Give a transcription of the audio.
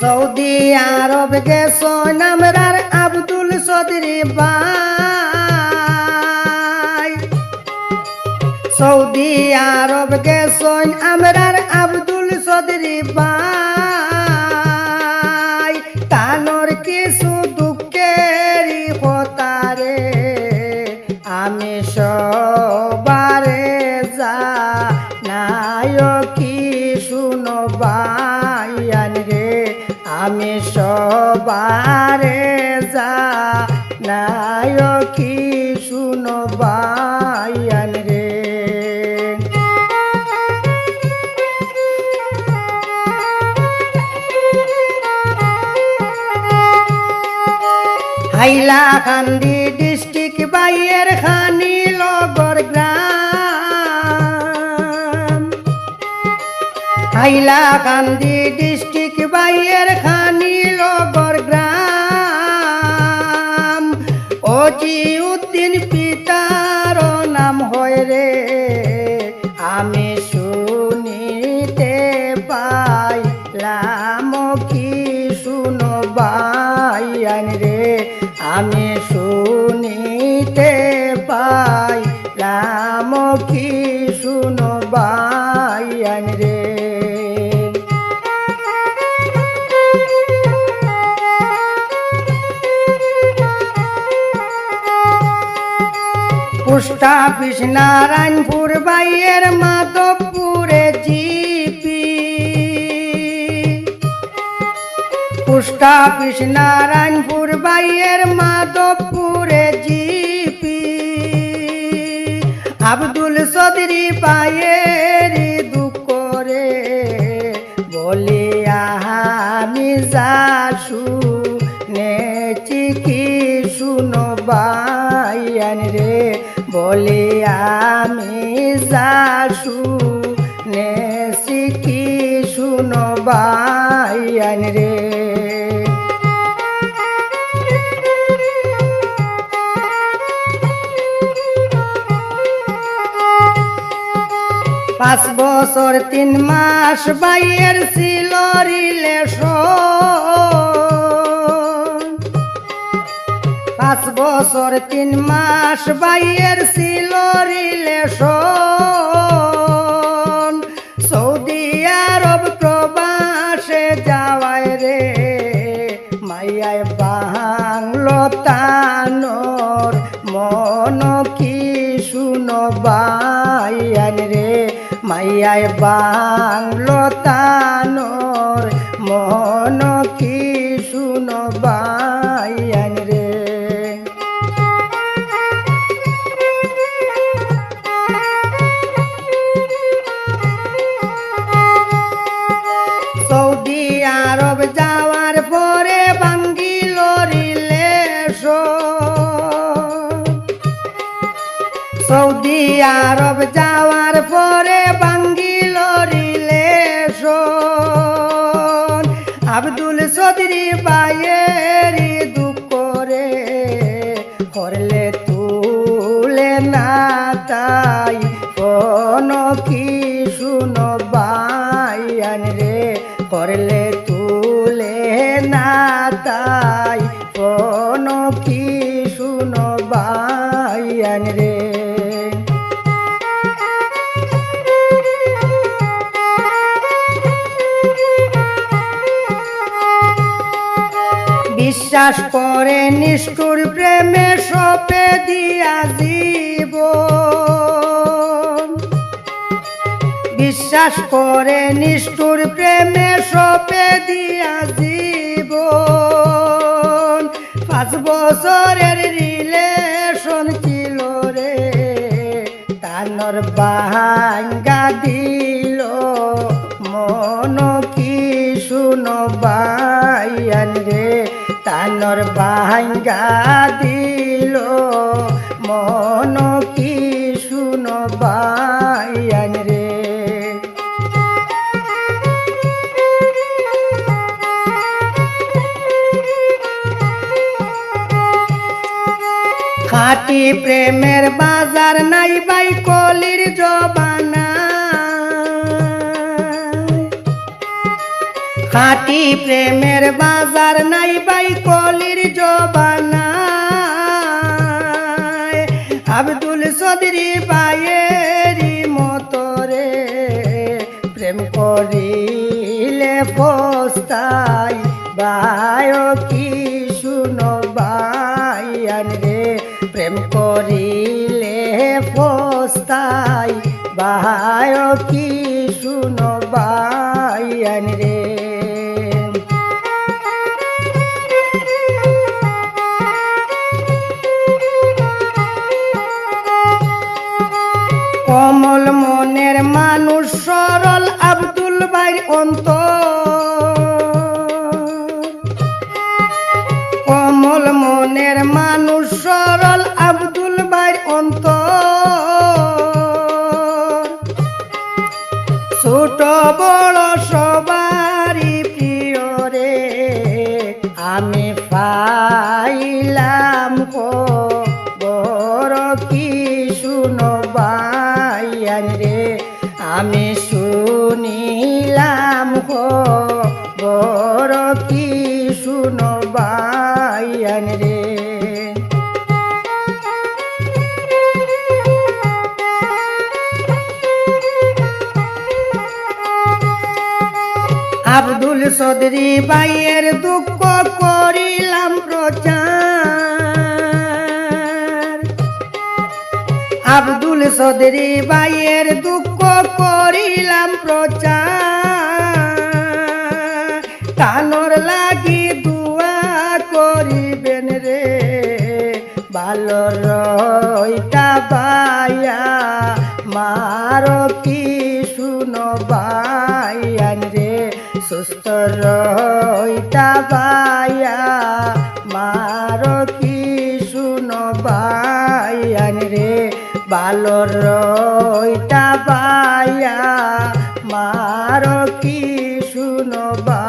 Saudi আরব গেছন আমরার আব্দুল চৌধুরী ভাই Saudi আরব গেছন আমরার আব্দুল চৌধুরী ভাই তানোর কিছু দুঃখেরই হতারে আমি সবারে যা নায়কি শুনো বায়ান রে আমি সবারে যা নায়কি শুনো বায়ান রে হাইলাকান্দি ডিস্ট্রিক্ট বাইয়ের খানি লগর গ্রাম হাইলাকান্দি ডিস্ট্রিক্ট বাইয়ের খানি লগর গ্রাম অজি উদ্দিন পিতার নাম হয় রে আমি শুনিতে পাইলাম কি শুনো বায়ান রে আমি শুনিতে পাইলাম কি শুনো বায়ান রে পোস্ট অফিস নারায়ণপুর বাইয়ের মাধবপুরে জিপি পোস্ট অফিস নারায়ণপুর বাইয়ের মাধবপুরে জিপি আব্দুল চৌধুরী বাইয়ের দুঃখ রে বলে আমি যাসু নেছি কি শুনো বায়ান রে বলে আমি যাসু নেছি কি শুনো বায়ান রে 5 বছর 3 মাস বাইয়ের ছিল রিলেশন 5 বছর 3 মাস বাইয়ের ছিল রিলেশন সৌদি আরব প্রবাসে যাওয়ায় রে মাইয়ায় বাংলো তানোর মন কি শুনো বায়ান রে মাইয়ায় বাংলো তানোর মন কি শুনো বায়ান রে সৌদি আরব যাওয়ার পরে ভাঙ্গিল রিলেশন সৌদি আরব যাওয়ার পরে ভাঙ্গিল রিলেশন আব্দুল চৌধুরী বাইয়ের দুঃখ রে করলে তুলে না তাই কোন কি শুনো বায়ান রে করলে তুলে না তাই কোন কি শুনো বায়ান রে বিশ্বাস করে নিষ্ঠুর প্রেমে সপে দিয়া জীবন বিশ্বাস করে নিষ্ঠুর প্রেমে সপে দিয়া জীবন 5 বছরের রিলেশন ছিল রে তানোর ভাঙ্গা দিল মন কি শুনো বায়ান রে তানোর ভাঙ্গা দিল মন কি শুনো বায়ান রে খাঁটি প্রেমের বাজার নাই বাই কলির জবানা খাঁটি প্রেমের বাজার নাই বাই কলির জবানা আব্দুল চৌধুরী বাইয়েরি মতরে প্রেম করিলে পস্তাই বায় কি শুনো বাইয়ান রে প্রেম করিলে পস্তাই বায় কি শুনো বাইয়ান রে কমল মনের মানুষ সরল আব্দুল ভাইয়ের অন্তর কমল মনের মানুষ সরল আব্দুল ভাইয়ের অন্তর ছোট বড় সবারই প্রিয় রে আমি পাইলাম বড় কি শুনো বাইয়ান রে আমি শুনিলাম বড় কি শুনো বাইয়ান রে আব্দুল চৌধুরী বাইয়ের দুঃখ করিলাম প্রচার আব্দুল চৌধুরী বাইয়ের দুঃখ করিলাম প্রচার কানর লাগি দুয়া করিবেন রে ভালো রইটা বাইয়া মার কি শুনো বাইয়ান রে সুস্থ রইটা বাইয়া মার কি শুনো বাইয়ান রে ভালো রইটা বাইয়া মার কি শুনো বা